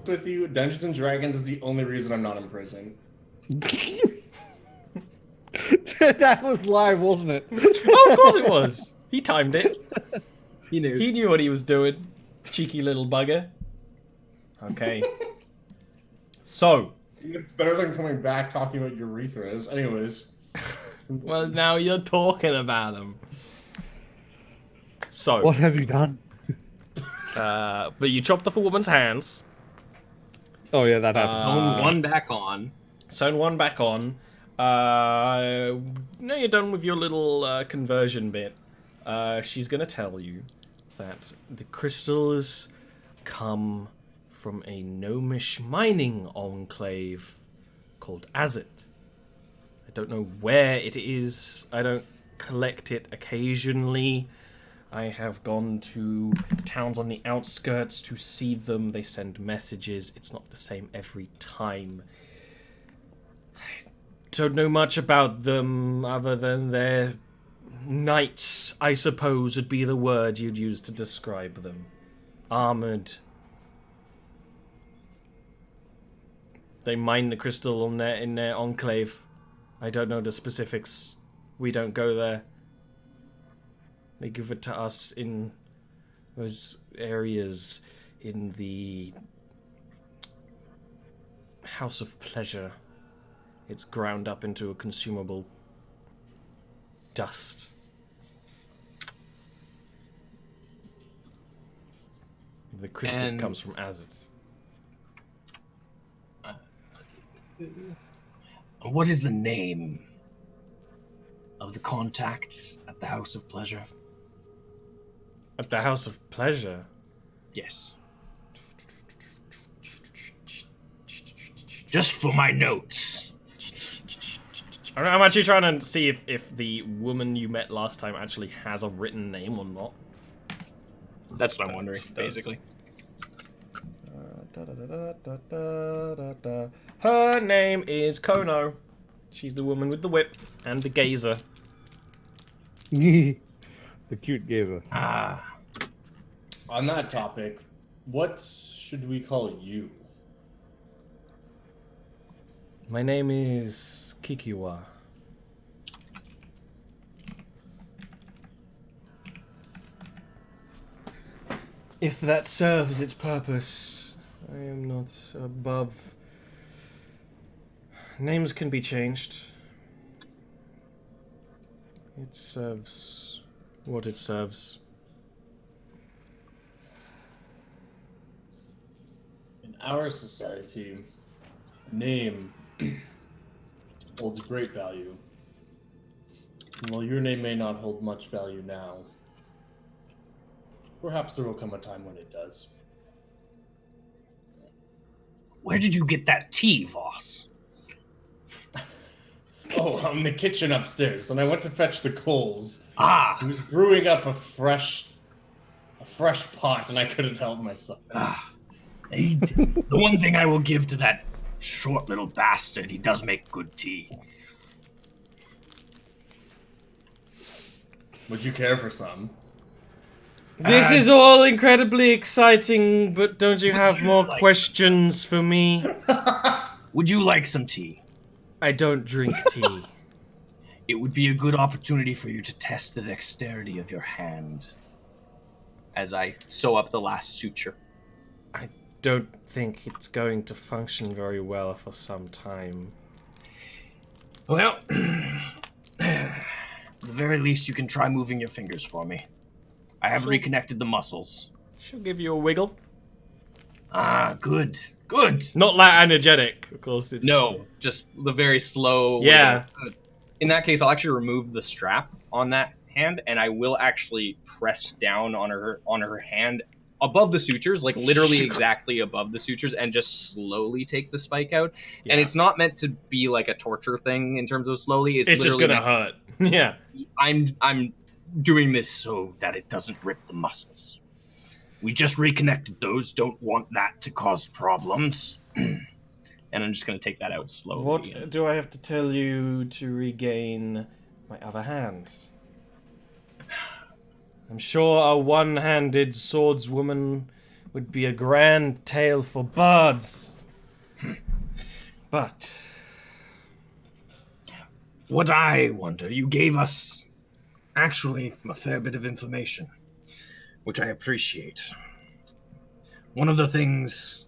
with you, Dungeons and Dragons is the only reason I'm not in prison. That was live, wasn't it? Oh, of course it was. He timed it. He knew. He knew what he was doing. Cheeky little bugger. Okay. So. It's better than coming back talking about urethras. Anyways. Well, now you're talking about him. So. What have you done? But you chopped off a woman's hands. Oh yeah, that happened. Sewn one back on. Sewn one back on. Now you're done with your little conversion bit. She's gonna tell you that the crystals come from a gnomish mining enclave called Azit. I don't know where it is. I don't collect it occasionally. I have gone to towns on the outskirts to see them. They send messages. It's not the same every time. I don't know much about them other than they're knights, I suppose would be the word you'd use to describe them. Armored. They mine the crystal in their enclave. I don't know the specifics. We don't go there. They give it to us in those areas in the House of Pleasure. It's ground up into a consumable dust. The crystal comes from Azit. What is the name of the contact at the House of Pleasure? At the House of Pleasure? Yes. Just for my notes. I'm actually trying to see if the woman you met last time actually has a written name or not. That's what I'm wondering, basically. Her name is Kono. She's the woman with the whip and the gazer. The cute gazer. Ah. On that topic, what should we call you? My name is Kikiwa. If that serves its purpose, I am not above. Names can be changed. It serves what it serves. In our society, a name holds great value. And while your name may not hold much value now, perhaps there will come a time when it does. Where did you get that tea, Voss? Oh, I'm in the kitchen upstairs, and I went to fetch the coals. Ah. He was brewing up a fresh pot, and I couldn't help myself. Ah. The one thing I will give to that short little bastard, he does make good tea. Would you care for some? This is all incredibly exciting, but don't you have more questions for me? Would you like some tea? I don't drink tea. It would be a good opportunity for you to test the dexterity of your hand as I sew up the last suture. I don't think it's going to function very well for some time. Well, at the very least, you can try moving your fingers for me. I have reconnected the muscles. She'll give you a wiggle. Ah, good. Good. Not that energetic, of course. It's No, just the very slow. Yeah. Wiggle. In that case, I'll actually remove the strap on that hand, and I will actually press down on her hand above the sutures, like literally exactly above the sutures, and just slowly take the spike out. Yeah. And it's not meant to be like a torture thing in terms of slowly. It's just literally gonna hurt. Yeah. I'm doing this so that it doesn't rip the muscles. We just reconnected those. Don't want that to cause problems. And I'm just going to take that out slowly. What do I have to tell you to regain my other hand? I'm sure a one-handed swordswoman would be a grand tale for bards. But What I wonder, you gave us actually a fair bit of information, which I appreciate. One of the things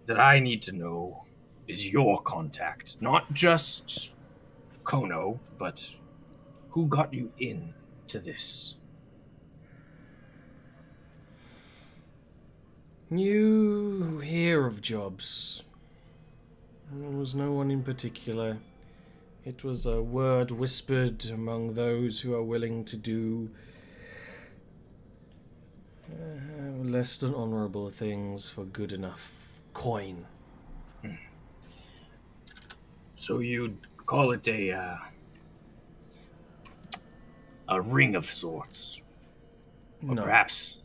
that I need to know is your contact, not just Kono, but who got you in to this? you hear of jobs. There was no one in particular. It was a word whispered among those who are willing to do less than honorable things for good enough coin. So you'd call it a ring of sorts, or No. perhaps.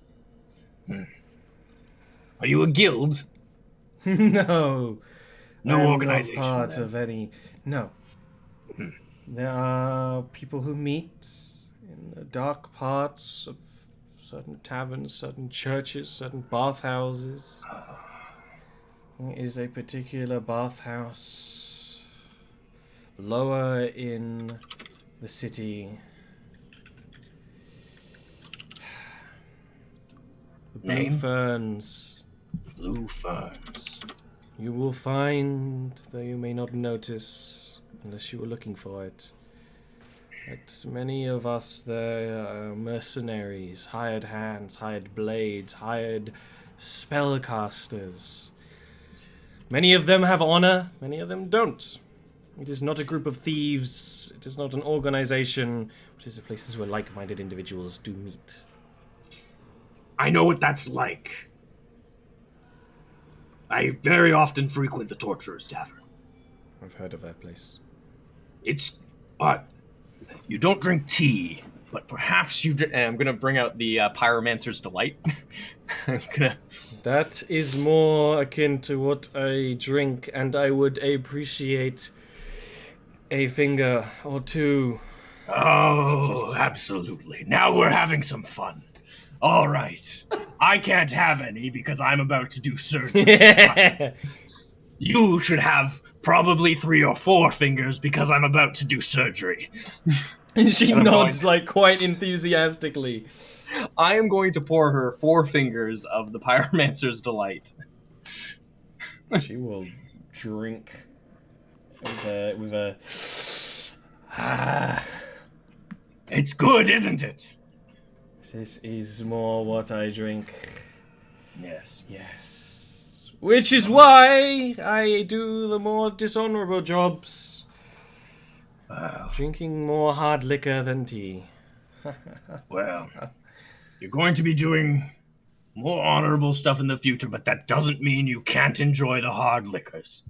Are you a guild? No. No I am organization, Not part then. of any. No. There are people who meet in the dark parts of certain taverns, certain churches, certain bathhouses. There is a particular bathhouse lower in the city. The Blue Name? Ferns. Blue ferns. You will find, though you may not notice, unless you were looking for it, that many of us there are mercenaries, hired hands, hired blades, hired spellcasters. Many of them have honor, many of them don't. It is not a group of thieves, it is not an organization, it is a places where like-minded individuals do meet. I know what that's like. I very often frequent the Torturer's Tavern. I've heard of that place. It's odd. You don't drink tea, but perhaps you. I'm gonna bring out the Pyromancer's Delight. I'm gonna. That is more akin to what I drink, and I would appreciate a finger or two. Oh, absolutely. Now we're having some fun. All right. I can't have any because I'm about to do surgery. You should have probably 3 or 4 fingers because I'm about to do surgery. And she And I'm nods going- like quite enthusiastically. I am going to pour her 4 fingers of the Pyromancer's Delight. She will drink with a It's good, isn't it? This is more what I drink. Yes. Yes. Which is why I do the more dishonorable jobs. Drinking more hard liquor than tea. Well, you're going to be doing more honorable stuff in the future, but that doesn't mean you can't enjoy the hard liquors.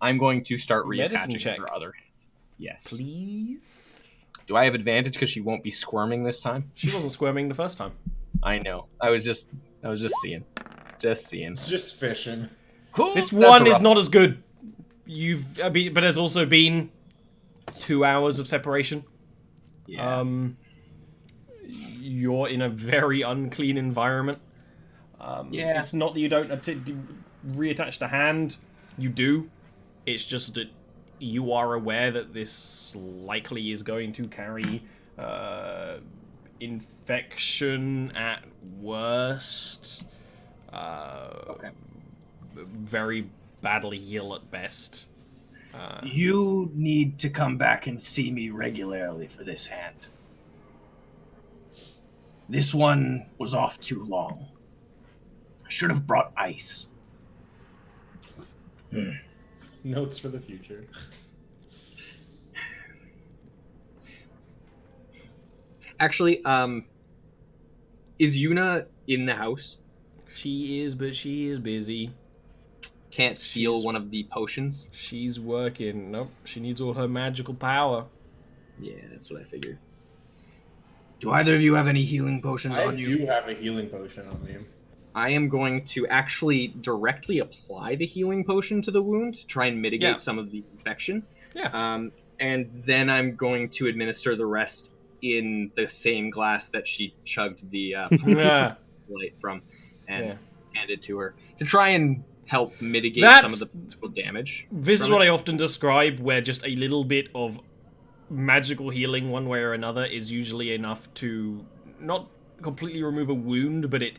I'm going to start Medicine reattaching check. her other. Yes. Please? Do I have advantage because she won't be squirming this time? She wasn't squirming the first time. I know. I was just seeing. Just seeing. Just fishing. Cool. This That's one a is rough- not as good. But there's also been 2 hours of separation. Yeah. You're in a very unclean environment. Yeah. It's not that you don't reattach the hand. You do. It's just that you are aware that this likely is going to carry infection at worst. Okay. Very badly heal at best. You need to come back and see me regularly for this hand. This one was off too long. I should have brought ice. Notes for the future. Actually, is Yuna in the house? She is, but she is busy. Can't steal She's- one of the potions? She's working. Nope, she needs all her magical power. Yeah, that's what I figured. Do either of you have any healing potions I on you? do have a healing potion on me. I am going to actually directly apply the healing potion to the wound to try and mitigate Yeah. some of the infection. Yeah. And then I'm going to administer the rest in the same glass that she chugged the. Yeah. light from, and Yeah. hand it to her to try and help mitigate That's- some of the physical damage. This is from what it. I often describe, where just a little bit of magical healing one way or another is usually enough to not completely remove a wound, but it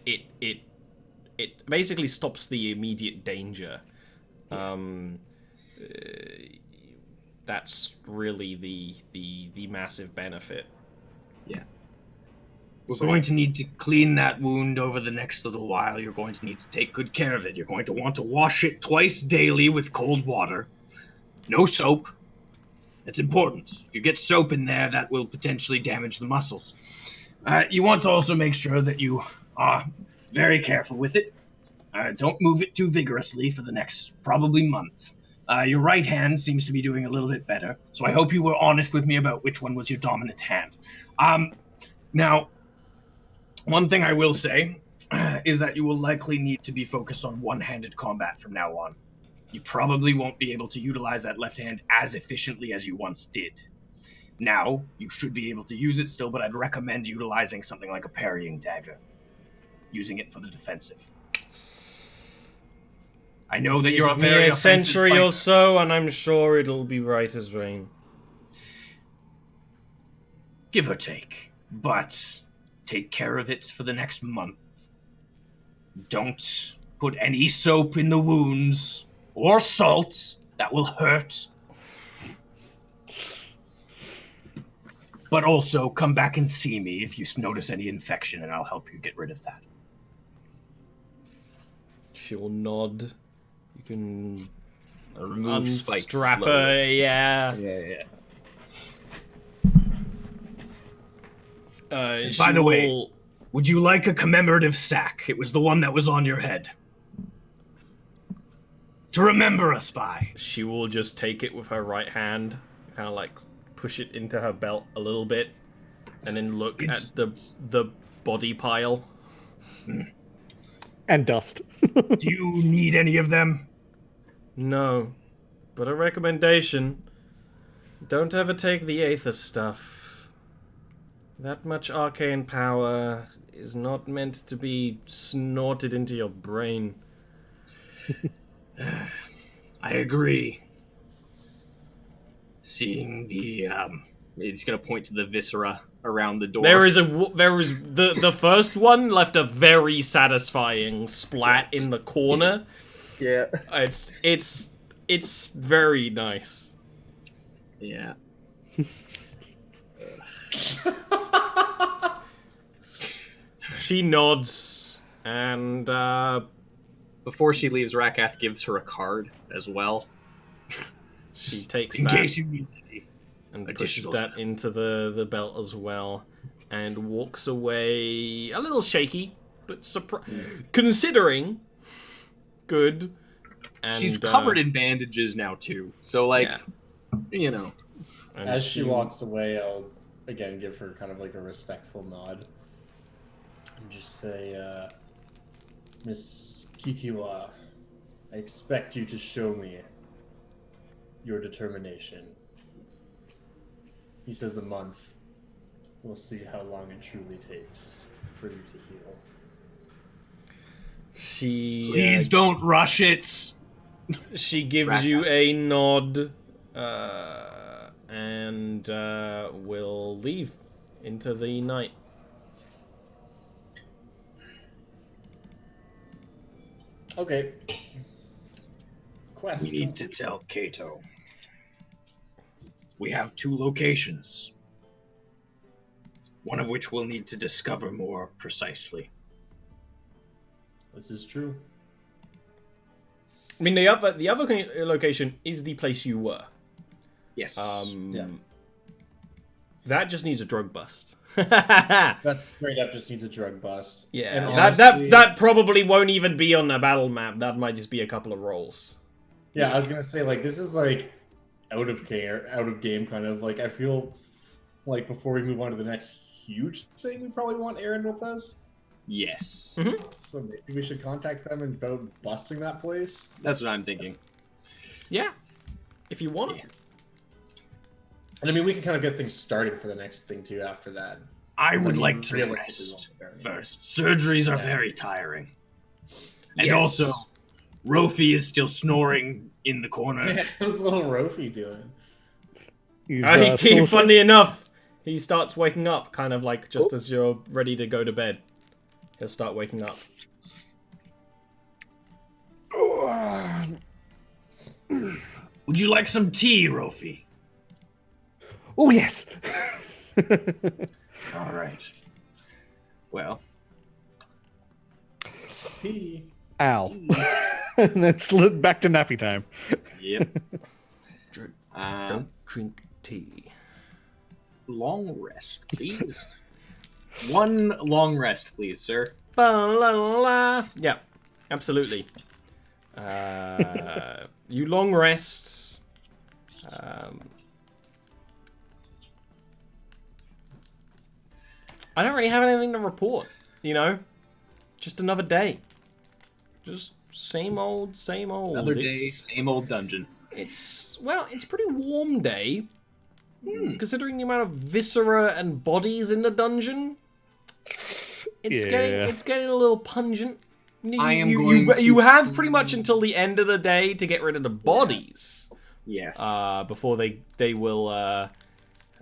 basically stops the immediate danger. That's really the massive benefit. Yeah. We're going to need to clean that wound over the next little while. You're going to need to take good care of it. You're going to want to wash it twice daily with cold water. No soap. That's important. If you get soap in there, that will potentially damage the muscles. You want to also make sure that you are very careful with it. Don't move it too vigorously for the next probably month. Your right hand seems to be doing a little bit better, so I hope you were honest with me about which one was your dominant hand. Now, one thing I will say is that you will likely need to be focused on one-handed combat from now on. You probably won't be able to utilize that left hand as efficiently as you once did. Now, you should be able to use it still, but I'd recommend utilizing something like a parrying dagger. Using it for the defensive. I know that you're a Give me very a offensive century fighter. or so, and I'm sure it'll be right as rain. Give or take. But take care of it for the next month. Don't put any soap in the wounds or salt. That will hurt. But also come back and see me if you notice any infection, and I'll help you get rid of that. She'll nod. You can Remove spikes unstrap her, slowly. yeah. Yeah. She By the way, will- would you like a commemorative sack? It was the one that was on your head. To remember us by. she will just take it with her right hand, kind of like push it into her belt a little bit, and then look It's- at the body pile. And dust. Do you need any of them? No, but a recommendation: don't ever take the Aether stuff. That much arcane power is not meant to be snorted into your brain. I agree. Seeing the, he's gonna point to the viscera around the door. There is the first one left a very satisfying splat in the corner. Yeah. It's very nice. Yeah. She nods and Before she leaves, Rakath gives her a card as well. she takes In that case you need any. and pushes additional that stuff. into the belt as well, and walks away a little shaky, but considering good. And, She's covered in bandages now too, so like, yeah. you know. And As she walks away, I'll again give her kind of like a respectful nod. And just say, Miss Kikiwa, I expect you to show me your determination. He says a month. We'll see how long it truly takes for you to heal. she Please don't rush it. she gives you a nod, and will leave into the night. Okay. Quest. We need to tell Kato. We have 2 locations. One of which we'll need to discover more precisely. This is true. I mean, the other location is the place you were. Yes. Yeah. That just needs a drug bust. That straight up just needs a drug bust. Yeah, And that honestly- that probably won't even be on the battle map. That might just be a couple of rolls. Yeah, I was gonna say like this is like out of game kind of like I feel like before we move on to the next huge thing, we probably want Aaron with us. Yes. So maybe we should contact them and about busting that place. That's what I'm thinking. Yeah, if you want. Yeah. And I mean, we can kind of get things started for the next thing too after that. I I would mean, like to realistically, we rest. won't be there. first. Surgeries are very tiring. And Yes. also, Rofi is still snoring in the corner. Yeah, how's little Rofi doing? He's Funny enough, he starts waking up, kind of like just as you're ready to go to bed. He'll start waking up. Would you like some tea, Rofi? Oh yes. All right. Well, He. Ow. And then slid back to nappy time. yep. Don't drink tea. Long rest, please. One long rest, please, sir. Ba-la-la. Yeah, absolutely. You long rest. I don't really have anything to report, you know? Just another day. Just same old, same old. Another day, same old dungeon. It's a pretty warm day. Considering the amount of viscera and bodies in the dungeon. It's getting a little pungent. You have pretty much until the end of the day to get rid of the bodies. Yes. Before they will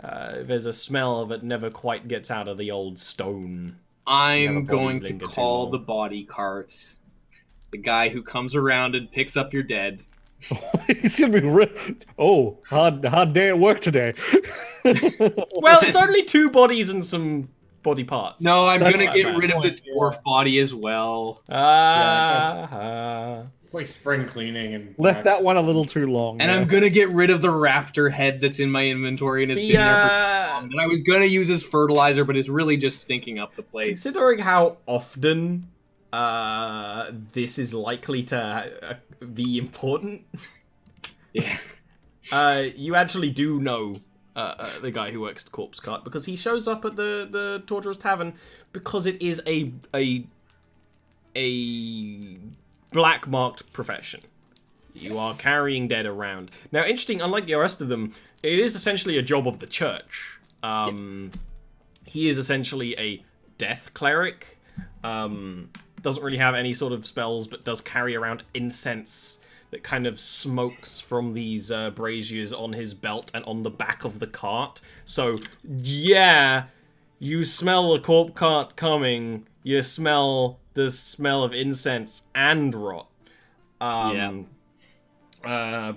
there's a smell that never quite gets out of the old stone. I'm going to linger too call long. the body cart. The guy who comes around and picks up your dead. He's gonna be hard day at work today. Well, it's only 2 bodies and some body parts. No, I'm That's gonna not get bad. rid of the dwarf body as well. It's like spring cleaning and Left that one a little too long. And I'm gonna get rid of the raptor head that's in my inventory and has been there for too long. And I was gonna use as fertilizer, but it's really just stinking up the place. Considering how often this is likely to be important, Yeah. you actually do know the guy who works the corpse cart because he shows up at the Torturer's Tavern because it is a black marked profession. You are carrying dead around. Now, interesting, unlike the rest of them, it is essentially a job of the church. He is essentially a death cleric. Doesn't really have any sort of spells, but does carry around incense that kind of smokes from these braziers on his belt and on the back of the cart. So, yeah, you smell the corpse cart coming. You smell the smell of incense and rot. But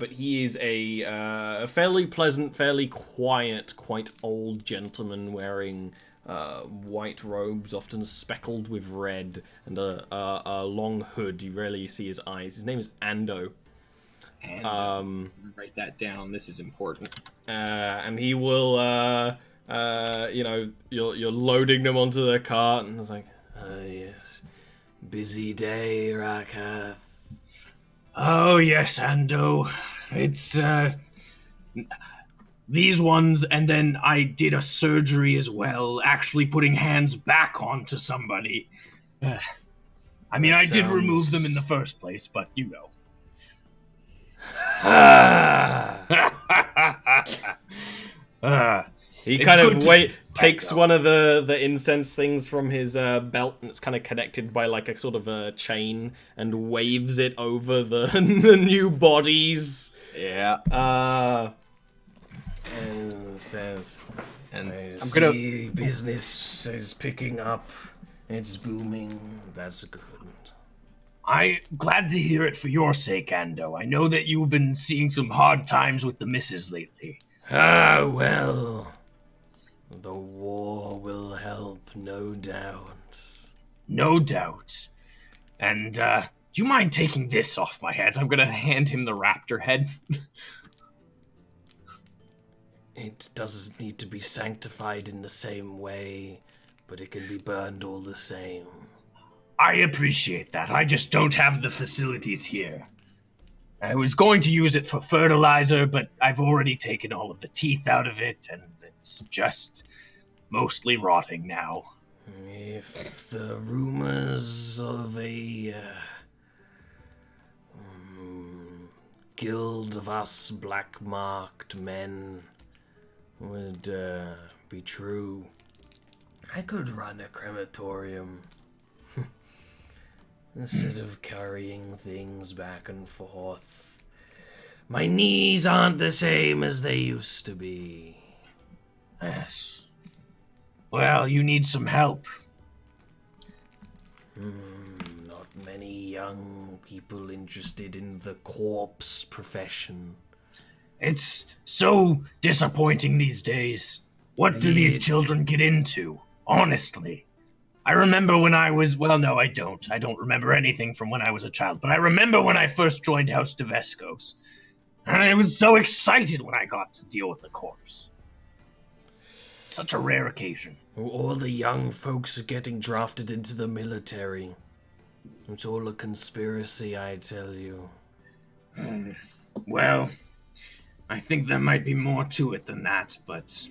he is a fairly pleasant, fairly quiet, quite old gentleman wearing white robes, often speckled with red, and a long hood. You rarely see his eyes. His name is Ando. And write that down. This is important. And he will, you're loading them onto the cart, and it's like, yes, busy day, Rakath. Oh, yes, Ando. It's, these ones, and then I did a surgery as well, actually putting hands back onto somebody. I mean, I did remove them in the first place, but you know. He It's kind good of to takes though. one of the incense things from his belt, and it's kind of connected by like a sort of a chain, and waves it over the the new bodies. Yeah. And says, And "I I'm gonna. see business is picking up. It's booming. That's good." I'm glad to hear it for your sake, Ando. I know that you've been seeing some hard times with the missus lately. Ah, well, the war will help, no doubt. No doubt. And, do you mind taking this off my head? I'm gonna hand him the raptor head. It doesn't need to be sanctified in the same way, but it can be burned all the same. I appreciate that. I just don't have the facilities here. I was going to use it for fertilizer, but I've already taken all of the teeth out of it, and it's just mostly rotting now. If the rumors of a guild of us black-marked men would be true, I could run a crematorium. Instead of carrying things back and forth. My knees aren't the same as they used to be. Yes. Well, you need some help. Not many young people interested in the corpse profession. It's so disappointing these days. What do these children get into? Honestly. I remember when I was... Well, no, I don't. I don't remember anything from when I was a child. But I remember when I first joined House Tabesco's. And I was so excited when I got to deal with the corpse. Such a rare occasion. All the young folks are getting drafted into the military. It's all a conspiracy, I tell you. Well, I think there might be more to it than that, but...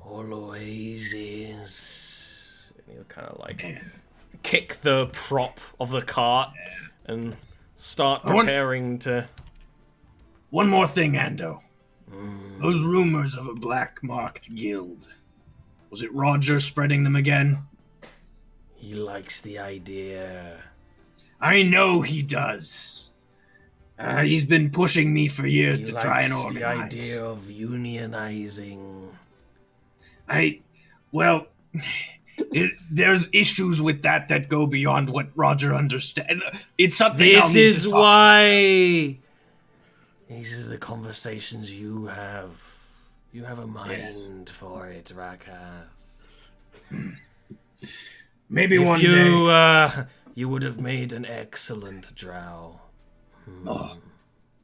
Always is. And he'll kind of like kick the prop of the cart and start preparing to... One more thing, Ando. Those rumors of a black-marked guild. Was it Roger spreading them again? He likes the idea. I know he does. He's been pushing me for years to try and organize. The idea of unionizing. There's issues with that go beyond what Roger understands. It's something. This is why. These are the conversations you have. You have a mind for it, Rakath. Maybe one day. You would have made an excellent drow. Oh,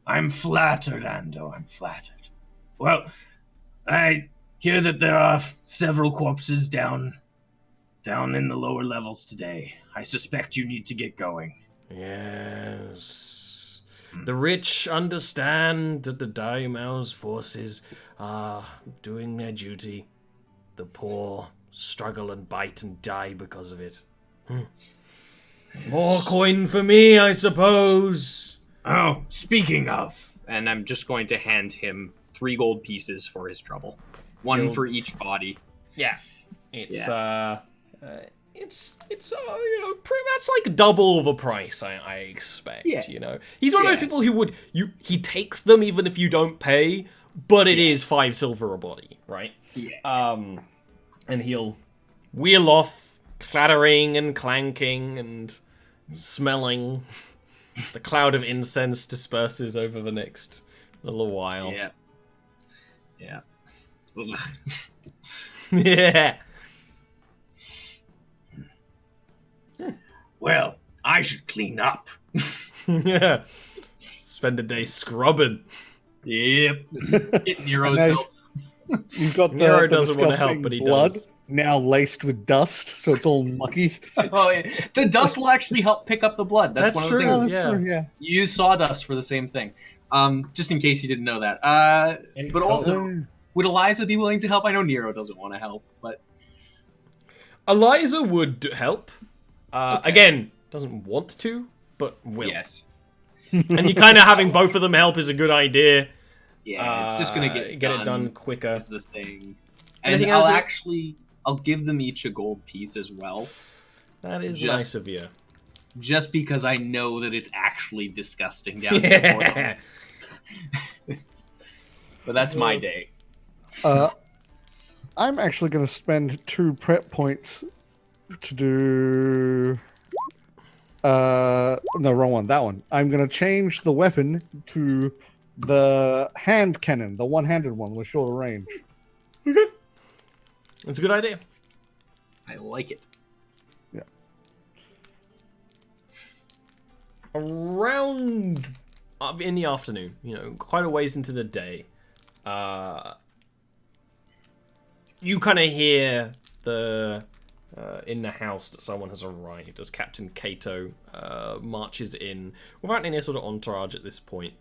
I'm flattered, Ando. I'm flattered. Well, I hear that there are several corpses down in the lower levels today. I suspect you need to get going. Yes. The rich understand that the Daimyo's forces are doing their duty. The poor struggle and bite and die because of it. More coin for me, I suppose. Oh, speaking of... And I'm just going to hand him 3 gold pieces for his trouble. One for each body. Yeah. It's that's like double the price I expect, you know. He's one of those people who he takes them even if you don't pay, but it is 5 silver a body, right? Yeah. And he'll wheel off, clattering and clanking and smelling. The cloud of incense disperses over the next little while. Yeah. Yeah. Yeah. Well, I should clean up. Yeah. Spend a day scrubbing. Yep. Get Nero's help. You've got Nero the doesn't want to help, disgusting but he blood does. now laced with dust, so it's all mucky. Oh, yeah. The dust will actually help pick up the blood. That's one true. of the things. Yeah. You use sawdust for the same thing. Just in case you didn't know that. But also, would Eliza be willing to help? I know Nero doesn't want to help, but... Eliza would help. Again, doesn't want to, but will. Yes. And you kind of having both of them help is a good idea. Yeah, it's just gonna get it done quicker. Is the thing. Anything And else I'll give them each a gold piece as well. That is nice of you. Just because I know that it's actually disgusting down there for them. But that's my day. I'm actually going to spend 2 prep points to do... no, wrong one. That one. I'm going to change the weapon to the hand cannon, the one-handed one with shorter range. Okay. That's a good idea. I like it. Yeah. Around in the afternoon, quite a ways into the day, you kind of hear in the house that someone has arrived as Captain Kato marches in without any sort of entourage at this point.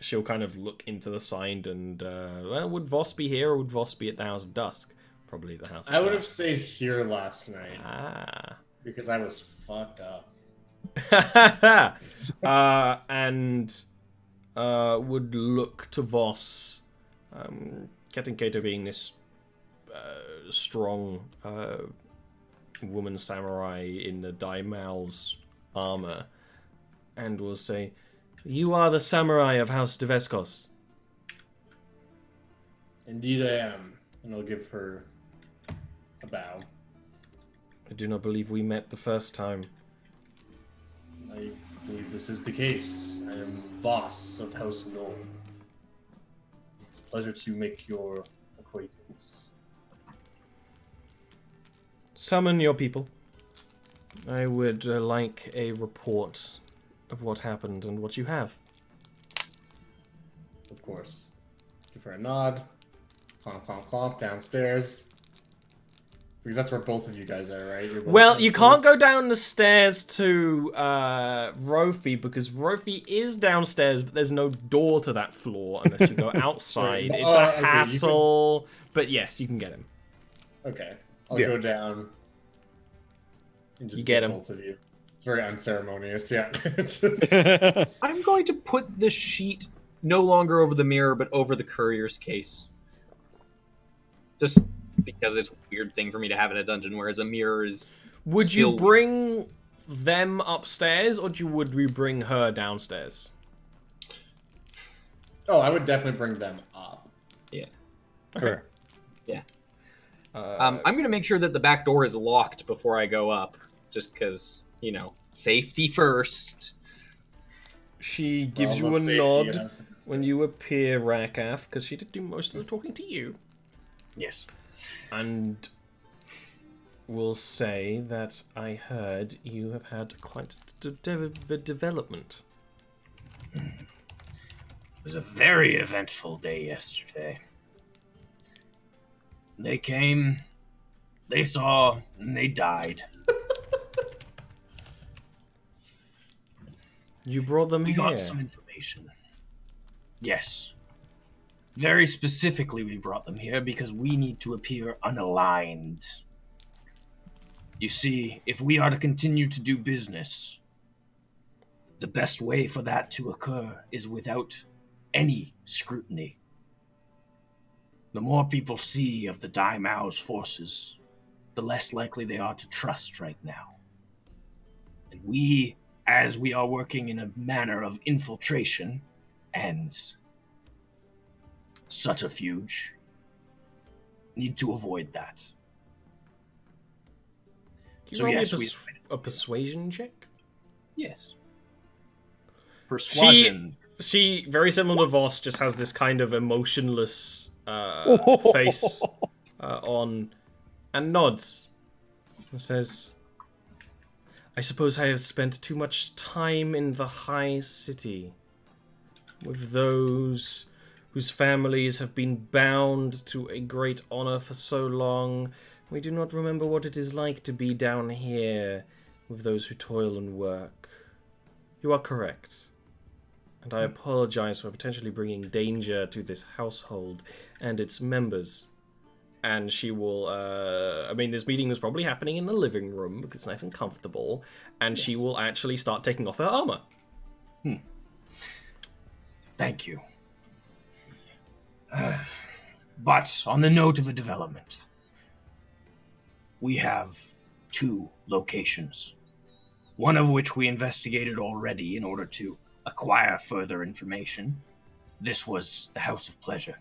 She'll kind of look into the sign and, would Voss be here or would Voss be at the House of Dusk? Probably the House of Dusk. I would have stayed here last night. Because I was fucked up. And would look to Voss. Captain Kato being this strong woman samurai in the Daimao's armor, and will say, "You are the samurai of House de Vescos." Indeed I am. And I'll give her a bow. I do not believe we met the first time. I believe this is the case. I am Voss of House Null. It's a pleasure to make your acquaintance. Summon your people. I would like a report of what happened and what you have. Of course. Give her a nod. Clomp, clomp, clomp, downstairs. Because that's where both of you guys are, right? You're both Well, you downstairs? can't go down the stairs to Rofi because Rofi is downstairs, but there's no door to that floor unless you go outside. Right. It's a Okay, you hassle, but yes, you can get him. Okay. I'll Yeah. go down. And just You get him. both of you. It's very unceremonious, yeah. Just- I'm going to put the sheet no longer over the mirror, but over the courier's case. Just because it's a weird thing for me to have in a dungeon, whereas a mirror is. Would you still- bring them upstairs, or would we bring her downstairs? Oh, I would definitely bring them up. Yeah. Sure. Yeah. Uh, I'm going to make sure that the back door is locked before I go up, just because, safety first. She gives Well, you a let's safety nod and House of when you appear, Rakath, because she did do most of the talking to you. Yes. And will say that I heard you have had quite the development. It was a very eventful day yesterday. They came, they saw, and they died. You brought them We here. got some information. Yes. Very specifically, we brought them here because we need to appear unaligned. You see, if we are to continue to do business, the best way for that to occur is without any scrutiny. The more people see of the Daimao's forces, the less likely they are to trust right now. And we, as we are working in a manner of infiltration and subterfuge, need to avoid that. Can you So roll me yes, a persuasion check? Yes. Persuasion. She, very similar to Voss, just has this kind of emotionless face on and nods and says, I suppose I have spent too much time in the high city with those whose families have been bound to a great honor for so long. We do not remember what it is like to be down here with those who toil and work. You are correct. And I apologize for potentially bringing danger to this household and its members. And she will, this meeting was probably happening in the living room because it's nice and comfortable. And she will actually start taking off her armor. Thank you. But on the note of a development, we have 2 locations. One of which we investigated already in order to acquire further information. This was the House of Pleasure.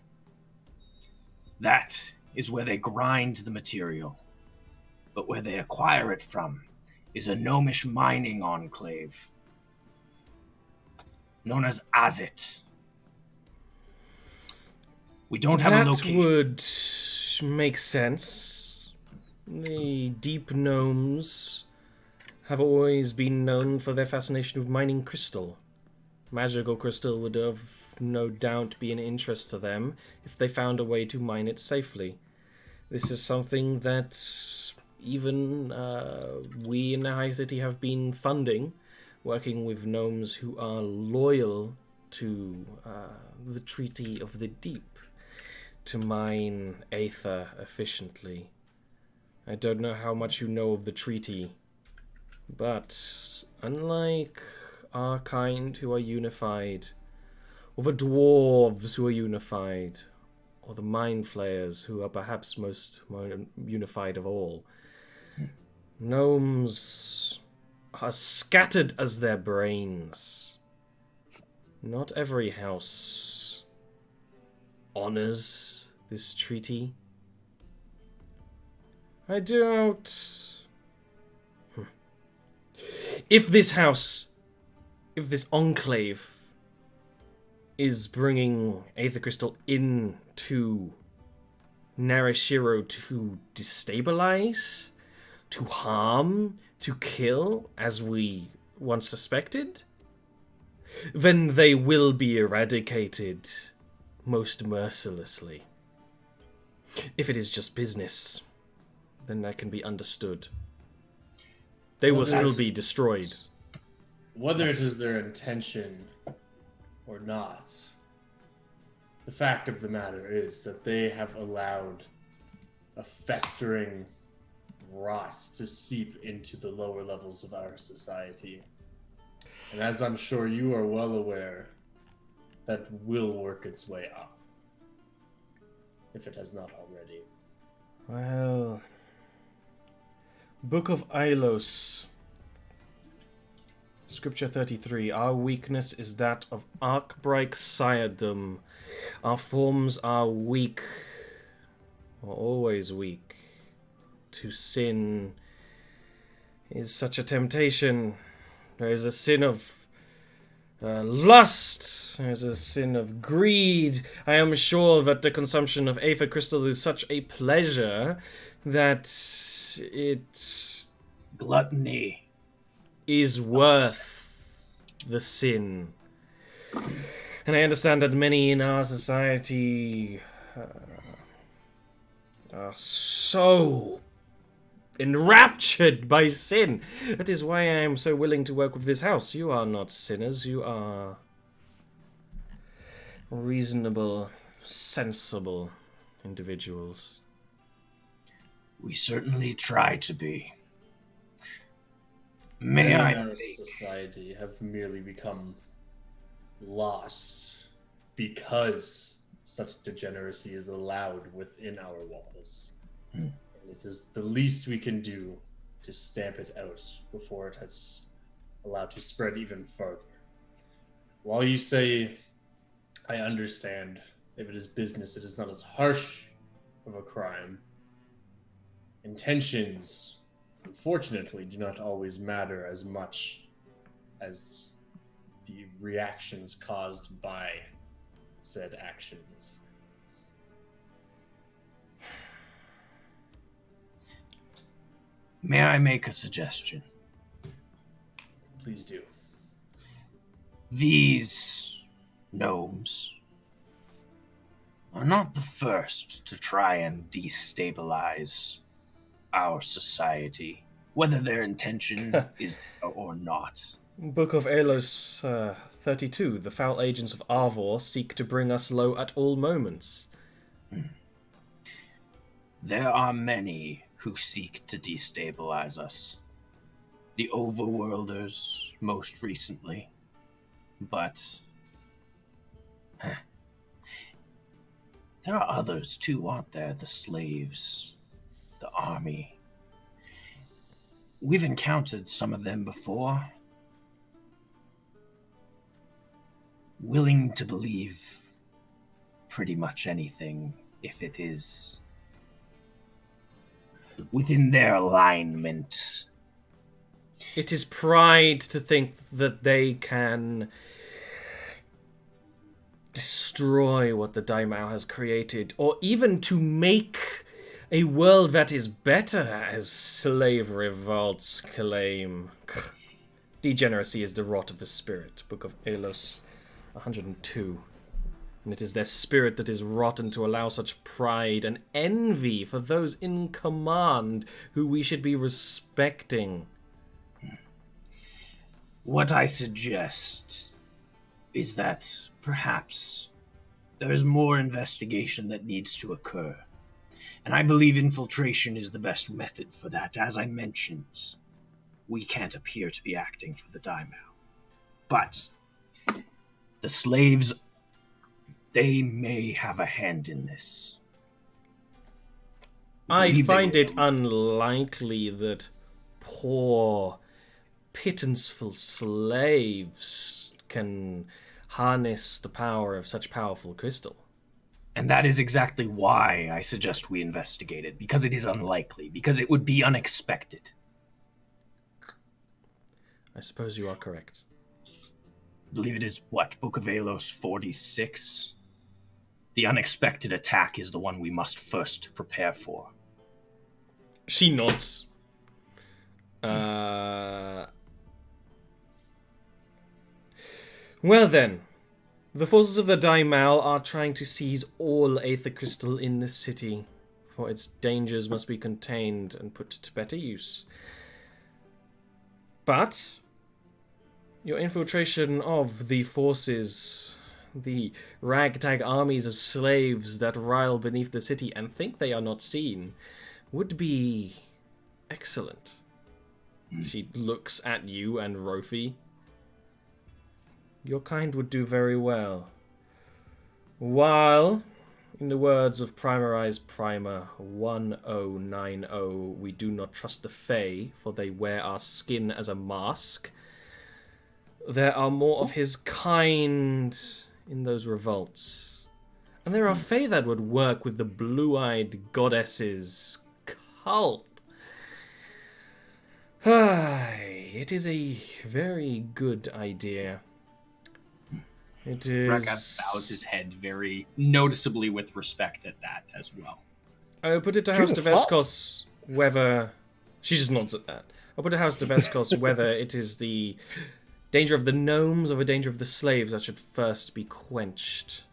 That is where they grind the material. But where they acquire it from is a gnomish mining enclave known as Azit. We don't have a location. That would make sense. The deep gnomes have always been known for their fascination with mining crystal. Magical crystal would have no doubt be an interest to them if they found a way to mine it safely. This is something that even we in the High City have been funding, working with gnomes who are loyal to the Treaty of the Deep to mine aether efficiently. I don't know how much you know of the treaty, but unlike our kind who are unified, or the dwarves who are unified, or the mind flayers, who are perhaps most unified of all. Gnomes are scattered as their brains. Not every house honors this treaty. I doubt... If this enclave is bringing Aether Crystal into Narashiro to destabilize, to harm, to kill, as we once suspected, then they will be eradicated most mercilessly. If it is just business, then that can be understood. They will still be destroyed. Whether it is their intention or not, the fact of the matter is that they have allowed a festering rot to seep into the lower levels of our society. And as I'm sure you are well aware, that will work its way up, if it has not already. Well... Book of Ailos, Scripture 33. Our weakness is that of Archbrike Siredom. Our forms are weak, or always weak. To sin is such a temptation. There is a sin of lust. There is a sin of greed. I am sure that the consumption of Aether Crystal is such a pleasure that it Gluttony is worth the sin. And I understand that many in our society are so enraptured by sin. That is why I am so willing to work with this house. You are not sinners. You are reasonable, sensible individuals. We certainly try to be. Many May in I our society have merely become lost because such degeneracy is allowed within our walls. And it is the least we can do to stamp it out before it has allowed to spread even further. While you say, I understand, if it is business, it is not as harsh of a crime. Intentions, unfortunately, do not always matter as much as the reactions caused by said actions. May I make a suggestion? Please do. These gnomes are not the first to try and destabilize our society, whether their intention is or not. Book of Ailos 32. The foul agents of Arvor seek to bring us low at all moments. There are many who seek to destabilize us. The Overworlders, most recently. But there are others too, aren't there? The slaves, the army. We've encountered some of them before. Willing to believe pretty much anything if it is within their alignment. It is pride to think that they can destroy what the Daimao has created, or even to make a world that is better, as slave revolts claim. Degeneracy is the rot of the spirit. Book of Ailos 102. And it is their spirit that is rotten to allow such pride and envy for those in command who we should be respecting. What I suggest is that perhaps there is more investigation that needs to occur. And I believe infiltration is the best method for that. As I mentioned, we can't appear to be acting for the Daimao. But the slaves they may have a hand in this. I believe they find will. it unlikely that poor, pitiful slaves can harness the power of such powerful crystal. And that is exactly why I suggest we investigate it, because it is unlikely, because it would be unexpected. I suppose you are correct. I believe it is, Book of Alos 46? The unexpected attack is the one we must first prepare for. She nods. Well then, the forces of the Daimao are trying to seize all Aether Crystal in this city, for its dangers must be contained and put to better use. But your infiltration of the forces, the ragtag armies of slaves that rile beneath the city and think they are not seen, would be excellent. She looks at you and Rofi. Your kind would do very well. While, in the words of Primarize Primer 1090, we do not trust the Fae, for they wear our skin as a mask. There are more of his kind in those revolts. And there are Fae that would work with the blue-eyed goddesses cult. It is a very good idea. It is... Rakat bows his head very noticeably with respect at that as well. I will put it to House Deveskos whether... She just nods at that. I'll put it to House Deveskos whether it is the danger of the gnomes or the danger of the slaves that should first be quenched.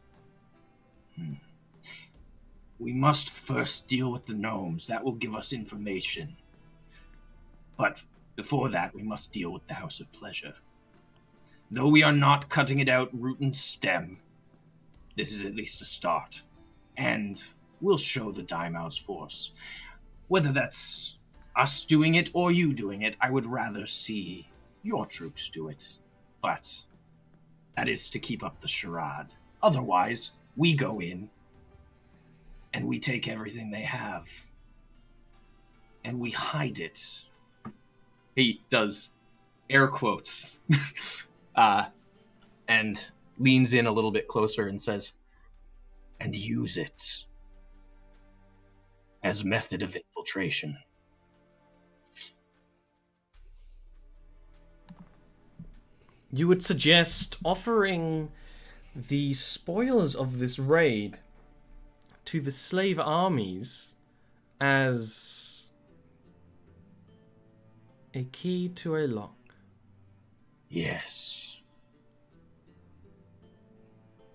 We must first deal with the gnomes. That will give us information. But before that, we must deal with the House of Pleasure. Though we are not cutting it out root and stem, this is at least a start. And we'll show the Daimau's force. Whether that's us doing it or you doing it, I would rather see your troops do it. But that is to keep up the charade. Otherwise, we go in and we take everything they have and we hide it. He does air quotes and leans in a little bit closer and says, and use it as method of infiltration. You would suggest offering the spoils of this raid to the slave armies as a key to a lock. Yes.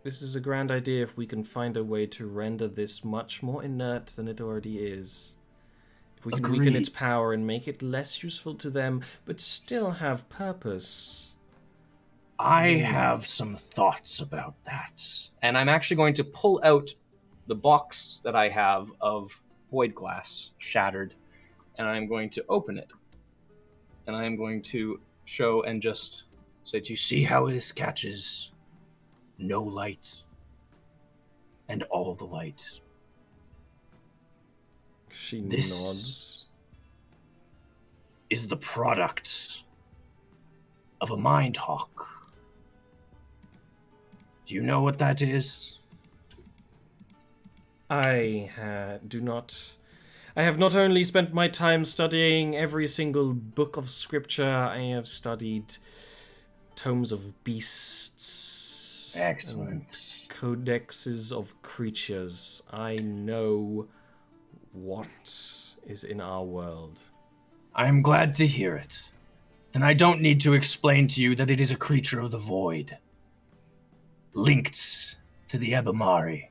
This is a grand idea if we can find a way to render this much more inert than it already is. If we can weaken its power and make it less useful to them, but still have purpose. I have some thoughts about that. and I'm actually going to pull out the box that I have of void glass shattered, and I'm going to open it. And I am going to show and just say, Do you see how this catches no light and all the light? She This nods. is the product of a mind hawk. Do you know what that is? I have not only spent my time studying every single book of scripture, I have studied tomes of beasts. Excellent. Codexes of creatures. I know what is in our world. I am glad to hear it. Then I don't need to explain to you that it is a creature of the void, linked to the Ebamari.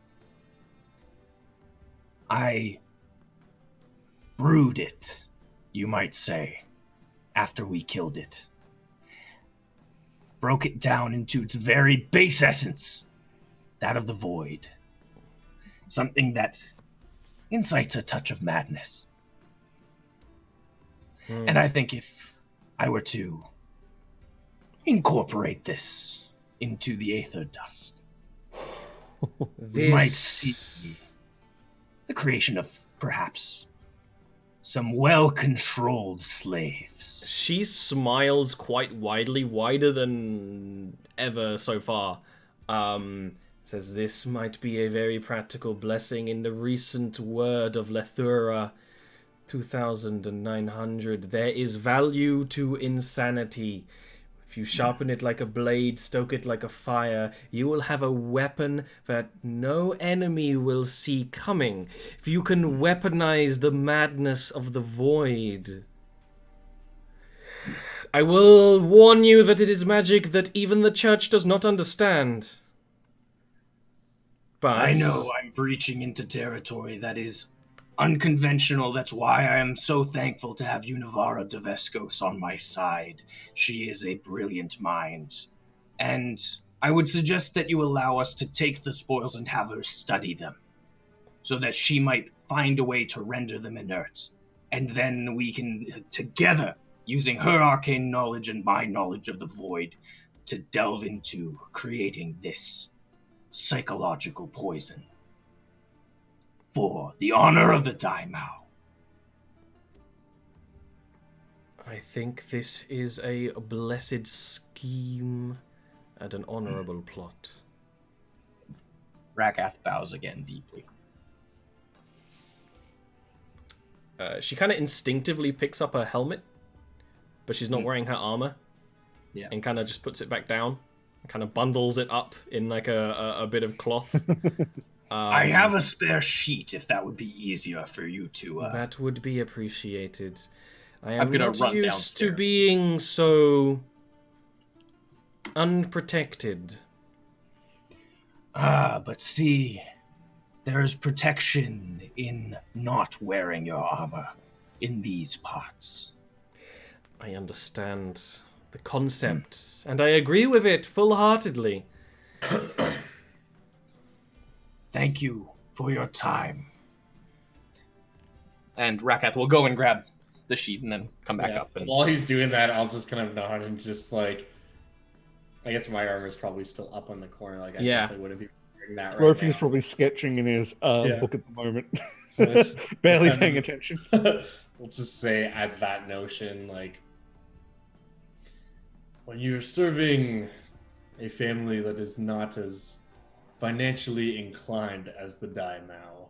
I brewed it, you might say, after we killed it. Broke it down into its very base essence, that of the void. Something that incites a touch of madness. And I think if I were to incorporate this into the aether dust, We might see the creation of perhaps some well-controlled slaves. She smiles quite widely, wider than ever so far. Says this might be a very practical blessing in the recent word of Lethura 2900. There is value to insanity. If you sharpen it like a blade, stoke it like a fire, you will have a weapon that no enemy will see coming. If you can weaponize the madness of the void. I will warn you that it is magic that even the church does not understand. But I know I'm breaching into territory that is unconventional. That's why I am so thankful to have Univara Deveskos on my side. She is a brilliant mind. And I would suggest that you allow us to take the spoils and have her study them, so that she might find a way to render them inert. And then we can, together, using her arcane knowledge and my knowledge of the void, to delve into creating this psychological poison for the honor of the Daimao. I think this is a blessed scheme and an honorable plot. Rakath bows again deeply. She kind of instinctively picks up her helmet, but she's not wearing her armor. Yeah. And kind of just puts it back down. Kind of bundles it up in like a bit of cloth. I have a spare sheet if that would be easier for you to. That would be appreciated. I I'm am gonna not run used to downstairs. being so unprotected. But see, there is protection in not wearing your armor in these parts. I understand the concept, and I agree with it full-heartedly. Thank you for your time. And Rakath will go and grab the sheet and then come back up. And While he's doing that, I'll just kind of nod and just like, I guess my armor's probably still up on the corner. Like I definitely would have been wearing that right Rofi's now. probably sketching in his book at the moment. Yes. Barely And- paying attention. We'll just say at that notion, like, when you're serving a family that is not as financially inclined as the Daimao,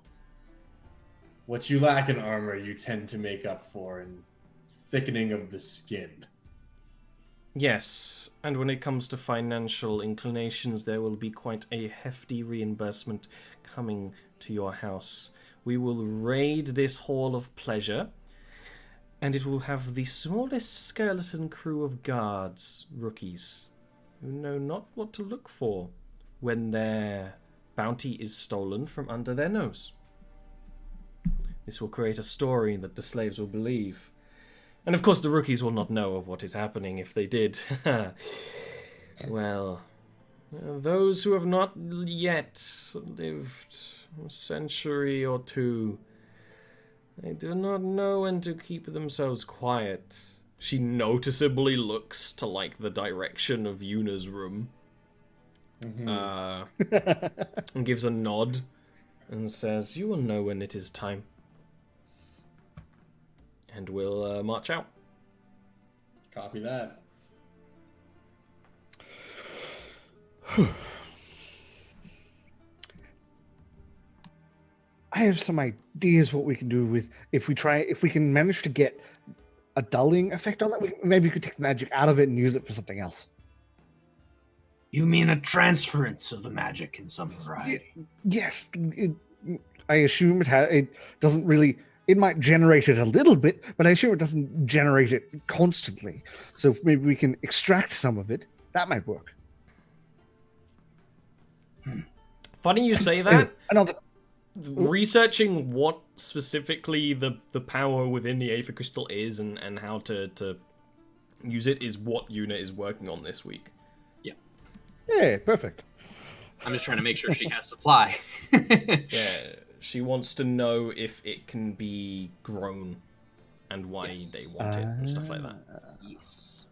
what you lack in armor, you tend to make up for in thickening of the skin. Yes, and when it comes to financial inclinations, there will be quite a hefty reimbursement coming to your house. We will raid this hall of pleasure, and it will have the smallest skeleton crew of guards, rookies, who know not what to look for when their bounty is stolen from under their nose. This will create a story that the slaves will believe. And of course the rookies will not know of what is happening if they did. Well, those who have not yet lived a century or two, they do not know when to keep themselves quiet. She noticeably looks to like the direction of Yuna's room. And gives a nod and says, "You will know when it is time." And we'll march out. Copy that. I have some ideas what we can do with if we can manage to get a dulling effect on that. Maybe we could take the magic out of it and use it for something else. You mean a transference of the magic in some variety? Yes, I assume it doesn't really. It might generate it a little bit, but I assume it doesn't generate it constantly. So if maybe we can extract some of it. That might work. Funny you say that. Another. Researching what specifically the power within the Aether Crystal is and how to use it is what Yuna is working on this week. Yeah, perfect. I'm just trying to make sure she has supply. Yeah, she wants to know if it can be grown and why they want it and stuff like that. Yes.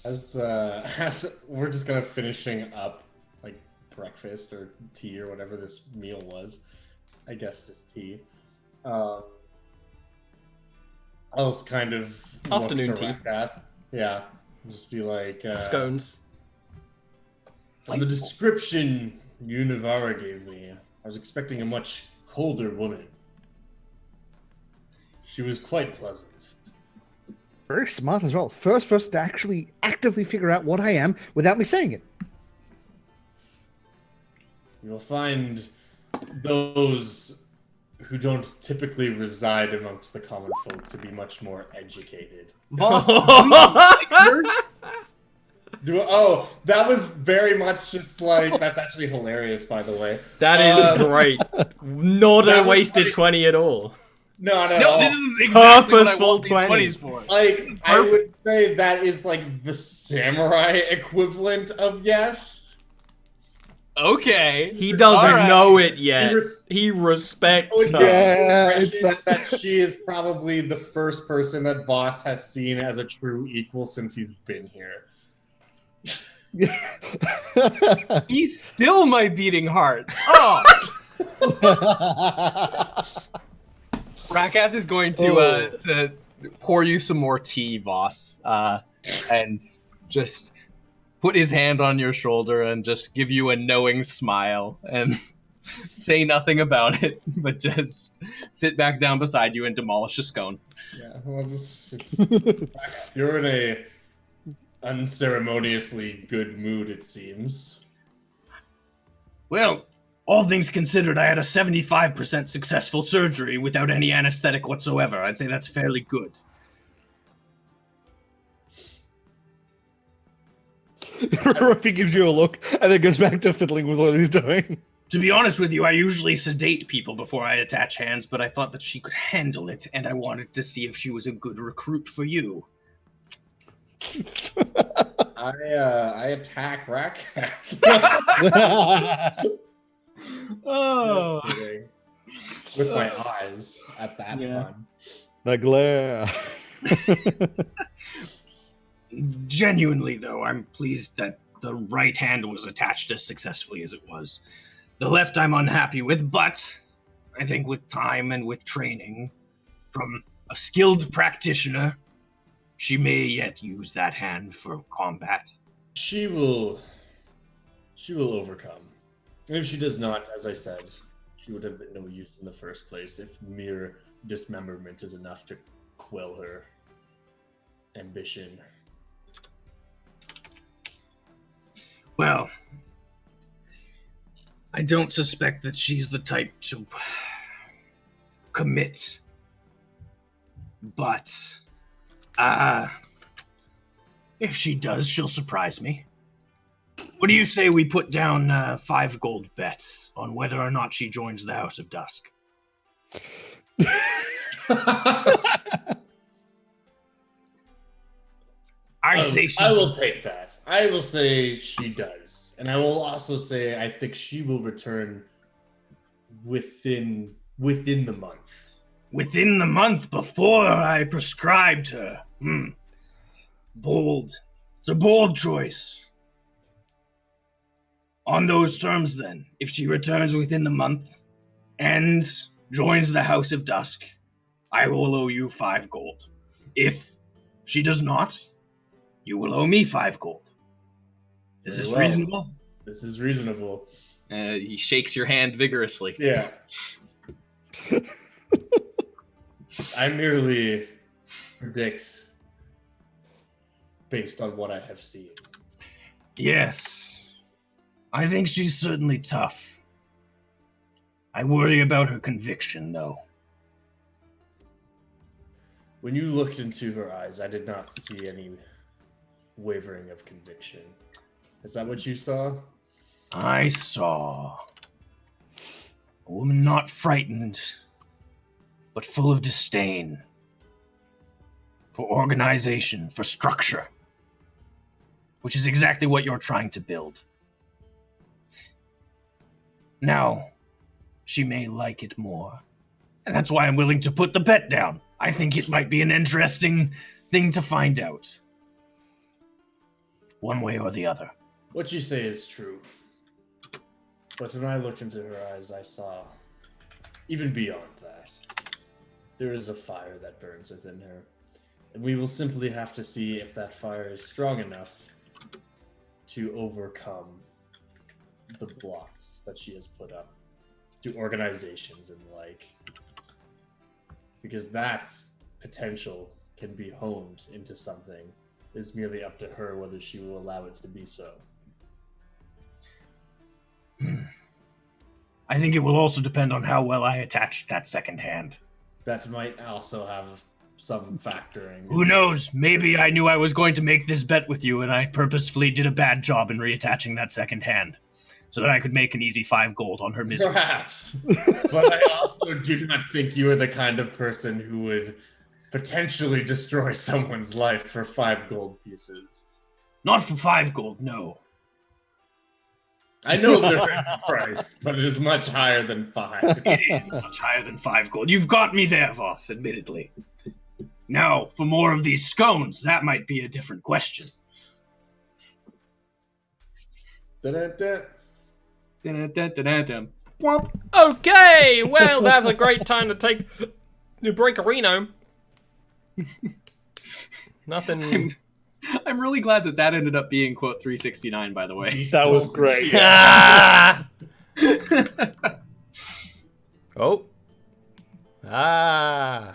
As we're just kind of finishing up, like breakfast or tea or whatever this meal was. I guess just tea. I'll just kind of Afternoon look to tea. Rakat. Yeah, just be like Scones. From the description Univara gave me, I was expecting a much colder woman. She was quite pleasant. Very smart as well. First person to actually actively figure out what I am without me saying it. You'll find those who don't typically reside amongst the common folk to be much more educated. Boss, That was very much just like, that's actually hilarious, by the way. That is great. Not that a was wasted like- 20 at all. No, no, this is exactly what I Purposeful want these 20s. 20s for. like, I would say that is like the samurai equivalent of yes. Okay. He doesn't Alright. know it yet. He res- He respects Oh, her. yeah. it's Impression that- that she is probably the first person that Voss has seen as a true equal since he's been here. He's still my beating heart. Oh! Rakath is going to pour you some more tea, Voss, and just put his hand on your shoulder and just give you a knowing smile and say nothing about it, but just sit back down beside you and demolish a scone. Yeah, well, just you're in a unceremoniously good mood, it seems. Well, all things considered, I had a 75% successful surgery without any anesthetic whatsoever. I'd say that's fairly good. Ruffy gives you a look and then goes back to fiddling with what he's doing. To be honest with you, I usually sedate people before I attach hands, but I thought that she could handle it, and I wanted to see if she was a good recruit for you. I attack Rakat. Oh. Just kidding. With my eyes at that Yeah. time. The glare. Genuinely, though, I'm pleased that the right hand was attached as successfully as it was. The left I'm unhappy with, but I think with time and with training from a skilled practitioner, she may yet use that hand for combat. She will overcome. And if she does not, as I said, she would have been no use in the first place if mere dismemberment is enough to quell her ambition. Well, I don't suspect that she's the type to commit. But, if she does, she'll surprise me. What do you say we put down 5 gold bet on whether or not she joins the House of Dusk? I say she I will take that. I will say she does. And I will also say I think she will return within the month. within the month before I prescribed her. Bold. It's a bold choice. On those terms, then, if she returns within the month and joins the House of Dusk, I will owe you 5 gold. If she does not, you will owe me 5 gold. Is Very this well. reasonable? This is reasonable. He shakes your hand vigorously. Yeah. I merely predict based on what I have seen. Yes. I think she's certainly tough. I worry about her conviction, though. When you looked into her eyes, I did not see any wavering of conviction. Is that what you saw? I saw a woman not frightened, but full of disdain for organization, for structure, which is exactly what you're trying to build. Now, she may like it more, and that's why I'm willing to put the bet down. I think it might be an interesting thing to find out. One way or the other. What you say is true. But when I looked into her eyes, I saw, even beyond that, there is a fire that burns within her. And we will simply have to see if that fire is strong enough to overcome the blocks that she has put up to organizations and the like. Because that potential can be honed into something. It's merely up to her whether she will allow it to be so. I think it will also depend on how well I attach that second hand. That might also have some factoring. Who knows? Maybe I knew I was going to make this bet with you, and I purposefully did a bad job in reattaching that second hand, so that I could make an easy 5 gold on her misery. Perhaps. But I also do not think you are the kind of person who would potentially destroy someone's life for 5 gold pieces. Not for 5 gold, no. I know there is a price, but it is much higher than 5. It is much higher than 5 gold. You've got me there, Voss, admittedly. Now, for more of these scones, that might be a different question. Da-da-da. Dun-dun-dun-dun-dun. Okay, well, that's a great time to take the breakerino. Nothing. I'm really glad that ended up being quote 369, by the way. That was great. Ah! Oh. Ah.